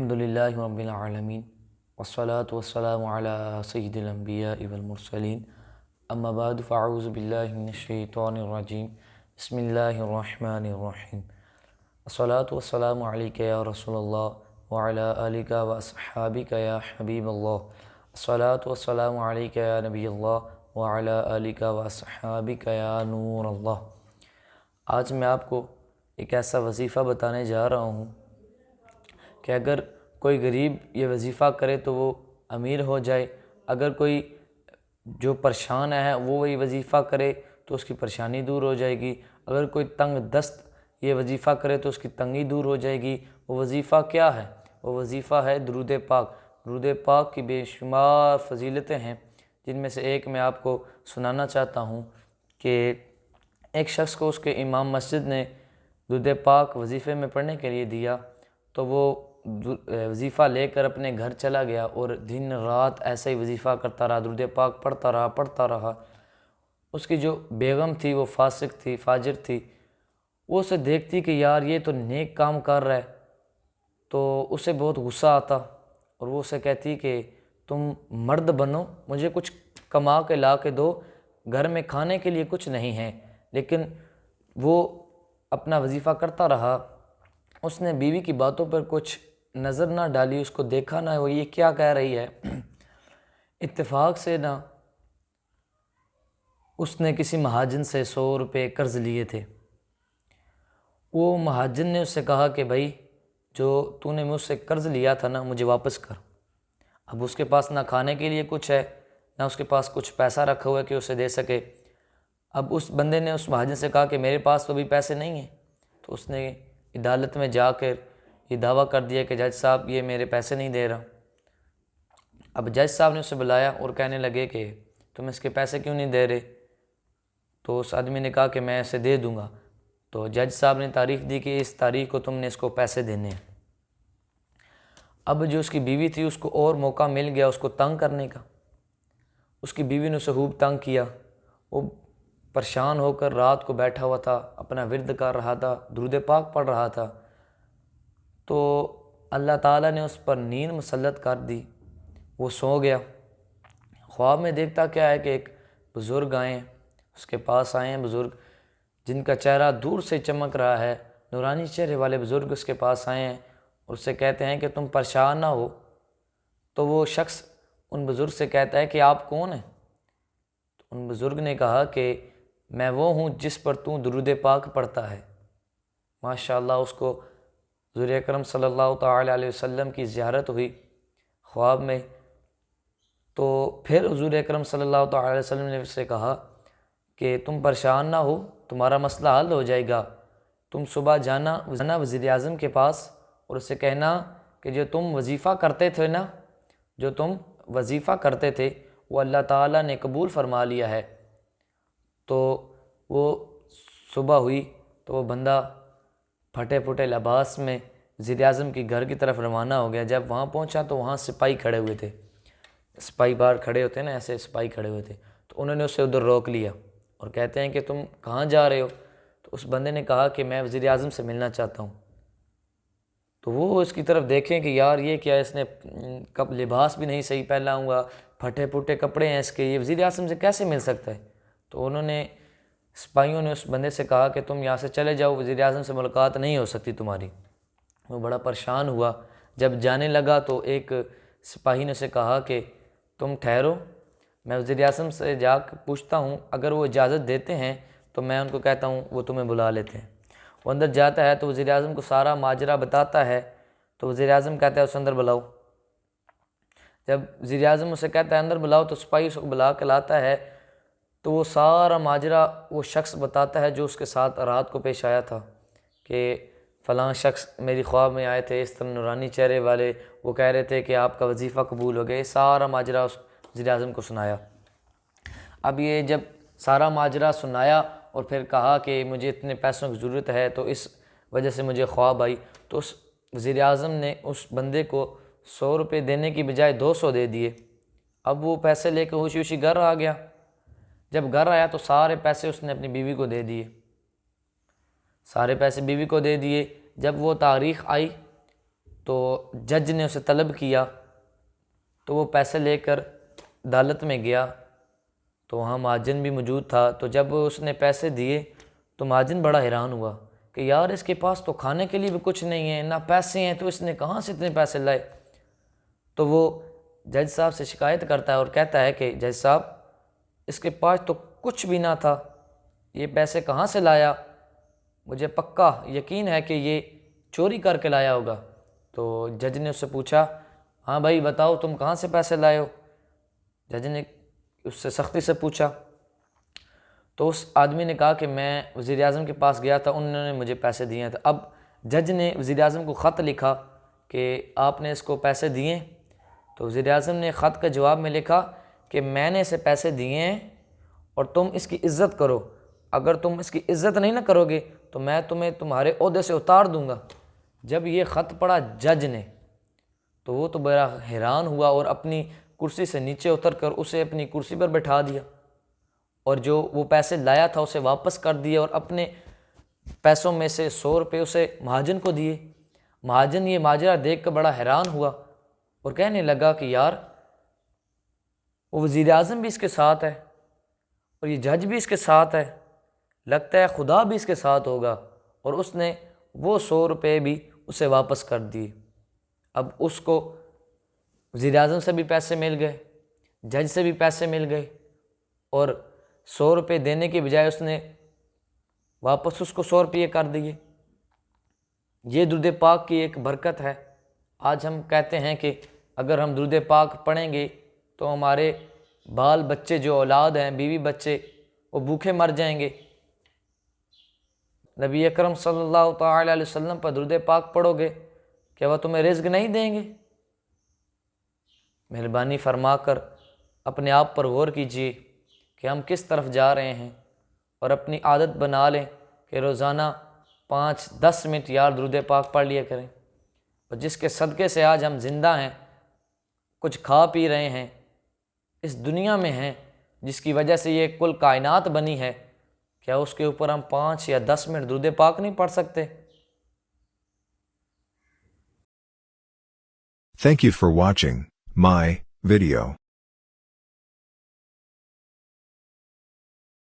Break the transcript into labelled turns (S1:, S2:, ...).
S1: अल्हम्दुलिल्लाहि रब्बिल आलमीन वस्सलातु वस्सलामु अला सय्यिदिल अंबिया वल मुरसलीन अम्मा बाद फ़अऊज़ु बिल्लाहि मिनश शैतानिर रजीम बिस्मिल्लाहिर रहमानिर रहीम अस्सलातु वस्सलामु अलैका या रसूलल्लाह व अला आलिका व अस्हाबिका या हबीबल्लाह अस्सलातु वस्सलामु अलैका या नबियल्लाह व अला आलिका व अस्हाबिका या नूरल्लाह। आज मैं आपको एक ऐसा वजीफ़ा बताने जा रहा हूँ कि अगर कोई गरीब ये वजीफ़ा करे तो वो अमीर हो जाए, अगर कोई जो परेशान है वो वही वजीफ़ा करे तो उसकी परेशानी दूर हो जाएगी, अगर कोई तंग दस्त ये वजीफ़ा करे तो उसकी तंगी दूर हो जाएगी। वो वजीफ़ा क्या है? वो वजीफ़ा है दुरूद पाक। दुरूद पाक की बेशुमार फजीलतें हैं, जिनमें से एक मैं आपको सुनाना चाहता हूँ कि एक शख्स को उसके इमाम मस्जिद ने दुरूद पाक वजीफ़े में पढ़ने के लिए दिया, तो वो वजीफ़ा लेकर अपने घर चला गया और दिन रात ऐसा ही वजीफ़ा करता रहा, दुरूद पाक पढ़ता रहा। उसकी जो बेगम थी वो फासिक थी, फाजिर थी। वो उसे देखती कि यार ये तो नेक काम कर रहा है, तो उसे बहुत गुस्सा आता और वो उसे कहती कि तुम मर्द बनो, मुझे कुछ कमा के ला के दो, घर में खाने के लिए कुछ नहीं है। लेकिन वो अपना वजीफ़ा करता रहा। उसने बीवी की बातों पर कुछ नज़र ना डाली, उसको देखा ना वो ये क्या कह रही है। इत्तेफाक से ना उसने किसी महाजन से 100 रुपये कर्ज़ लिए थे। वो महाजन ने उससे कहा कि भाई जो तूने मुझसे कर्ज़ लिया था ना, मुझे वापस कर। अब उसके पास ना खाने के लिए कुछ है, ना उसके पास कुछ पैसा रखा हुआ है कि उसे दे सके। अब उस बंदे ने उस महाजन से कहा कि मेरे पास तो अभी पैसे नहीं हैं। तो उसने अदालत में जाकर ये दावा कर दिया कि जज साहब ये मेरे पैसे नहीं दे रहा। अब जज साहब ने उसे बुलाया और कहने लगे कि तुम इसके पैसे क्यों नहीं दे रहे? तो उस आदमी ने कहा कि मैं इसे दे दूंगा। तो जज साहब ने तारीख दी कि इस तारीख को तुमने इसको पैसे देने हैं। अब जो उसकी बीवी थी उसको और मौका मिल गया उसको तंग करने का। उसकी बीवी ने उसे खूब तंग किया। वो परेशान होकर रात को बैठा हुआ था, अपना विर्द कर रहा था, दुरूद पाक पढ़ रहा था। तो अल्लाह ताला ने उस पर नींद मुसल्लत कर दी। वो सो गया। ख्वाब में देखता क्या है कि एक बुज़ुर्ग आए, उसके पास आए हैं बुज़ुर्ग जिनका चेहरा दूर से चमक रहा है, नूरानी चेहरे वाले बुज़ुर्ग उसके पास आए हैं और उससे कहते हैं कि तुम परेशान ना हो। तो वो शख्स उन बुज़ुर्ग से कहता है कि आप कौन हैं? तो उन बुज़ुर्ग ने कहा कि मैं वो हूँ जिस पर तू दुरूद पाक पढ़ता है। माशाअल्लाह उसको हुज़ूर अकरम सल्लल्लाहु तआला अलैहि वसल्लम की ज़ियारत हुई ख्वाब में। तो फिर हुज़ूर अकरम सल्लल्लाहु तआला अलैहि वसल्लम ने उससे कहा कि तुम परेशान ना हो, तुम्हारा मसला हल हो जाएगा। तुम सुबह जाना वज़ीर आज़म के पास और उससे कहना कि जो तुम वजीफ़ा करते थे ना, जो तुम वजीफ़ा करते थे वो अल्लाह ताला ने कबूल फ़रमा लिया है। तो वो सुबह हुई तो वो बंदा फटे फुटे लिबास में वज़ीर आज़म के घर की तरफ रवाना हो गया। जब वहाँ पहुँचा तो वहाँ सिपाही खड़े हुए थे। सिपाही बाहर खड़े होते हैं ना, ऐसे सिपाही खड़े हुए थे। तो उन्होंने उसे उधर रोक लिया और कहते हैं कि तुम कहाँ जा रहे हो? तो उस बंदे ने कहा कि मैं वज़ीर आज़म से मिलना चाहता हूँ। तो वो इसकी तरफ देखें कि यार ये क्या है, इसने कब लिबास भी नहीं सही पहना हुआ, फटे फुटे कपड़े हैं इसके, ये वज़ीर आज़म से कैसे मिल सकता है? तो उन्होंने सिपाहियों ने उस बंदे से कहा कि तुम यहाँ से चले जाओ, वज़ीर आज़म से मुलाकात नहीं हो सकती तुम्हारी। वो बड़ा परेशान हुआ। जब जाने लगा तो एक सिपाही ने उसे कहा कि तुम ठहरो, मैं वज़ीर आज़म से जाकर पूछता हूँ, अगर वो इजाज़त देते हैं तो मैं उनको कहता हूँ वो तुम्हें बुला लेते हैं। वो अंदर जाता है तो वज़ीर आज़म को सारा माजरा बताता है। तो वज़ीर आज़म कहता है उसे अंदर बुलाओ। जब वज़ीर आज़म उसे कहता है अंदर बुलाओ तो सिपाही उसको बुला के लाता है। तो वो सारा माजरा वो शख्स बताता है जो उसके साथ रात को पेश आया था कि फ़लाँ शख्स मेरी ख्वाब में आए थे, इस तरह नूरानी चेहरे वाले, वो कह रहे थे कि आपका वजीफ़ा कबूल हो गया। सारा माजरा उस वज़ीर आज़म को सुनाया। अब ये जब सारा माजरा सुनाया और फिर कहा कि मुझे इतने पैसों की ज़रूरत है तो इस वजह से मुझे ख्वाब आई, तो उस वज़ीर आज़म ने उस बंदे को 100 रुपये देने की बजाय 200 दे दिए। अब वो पैसे लेकर खुशी खुशी घर आ गया। जब घर आया तो सारे पैसे उसने अपनी बीवी को दे दिए, सारे पैसे बीवी को दे दिए। जब वो तारीख़ आई तो जज ने उसे तलब किया, तो वो पैसे लेकर अदालत में गया, तो वहाँ महाजन भी मौजूद था। तो जब उसने पैसे दिए तो महाजन बड़ा हैरान हुआ कि यार इसके पास तो खाने के लिए भी कुछ नहीं है, ना पैसे हैं, तो इसने कहाँ से इतने पैसे लाए। तो वो जज साहब से शिकायत करता है और कहता है कि जज साहब, इसके पास तो कुछ भी ना था, ये पैसे कहाँ से लाया, मुझे पक्का यकीन है कि ये चोरी करके लाया होगा। तो जज ने उससे पूछा, हाँ भाई बताओ तुम कहाँ से पैसे लाए हो। जज ने उससे सख्ती से पूछा। तो उस आदमी ने कहा कि मैं वज़ीर आज़म के पास गया था, उन्होंने मुझे पैसे दिए थे। अब जज ने वज़ीर आज़म को ख़त लिखा कि आपने इसको पैसे दिए। तो वज़ीर आज़म ने ख़त का जवाब में लिखा कि मैंने इसे पैसे दिए हैं और तुम इसकी इज़्ज़त करो, अगर तुम इसकी इज़्ज़त नहीं ना करोगे तो मैं तुम्हें तुम्हारे ओहदे से उतार दूँगा। जब ये ख़त पढ़ा जज ने तो वो तो बड़ा हैरान हुआ और अपनी कुर्सी से नीचे उतर कर उसे अपनी कुर्सी पर बैठा दिया और जो वो पैसे लाया था उसे वापस कर दिए और अपने पैसों में से 100 रुपये उसे महाजन को दिए। महाजन ये माजरा देख कर बड़ा हैरान हुआ और कहने लगा कि यार वो वज़ीर आज़म भी इसके साथ है और ये जज भी इसके साथ है, लगता है खुदा भी इसके साथ होगा। और उसने वो 100 रुपये भी उसे वापस कर दिए। अब उसको वज़ीर आज़म से भी पैसे मिल गए, जज से भी पैसे मिल गए और 100 रुपये देने के बजाय उसने वापस उसको 100 रुपये कर दिए। ये दुरूद पाक की एक बरकत है। आज हम कहते हैं कि अगर हम दुरूद पाक पढ़ेंगे तो हमारे बाल बच्चे, जो औलाद हैं, बीवी बच्चे, वो भूखे मर जाएंगे। नबी अकरम सल्लल्लाहु तआला अलैहि वसल्लम पर दुरूद पाक पढ़ोगे, क्या वह तुम्हें रिज़्क़ नहीं देंगे? मेहरबानी फरमाकर अपने आप पर गौर कीजिए कि हम किस तरफ जा रहे हैं और अपनी आदत बना लें कि रोज़ाना 5-10 मिनट यार दुरूद पाक पढ़ लिया करें। और जिसके सदक़े से आज हम ज़िंदा हैं, कुछ खा पी रहे हैं, इस दुनिया में हैं, जिसकी वजह से ये कुल कायनात बनी है, क्या उसके ऊपर हम 5 या 10 मिनट दुरूद पाक नहीं पढ़ सकते?
S2: Thank you for watching my video.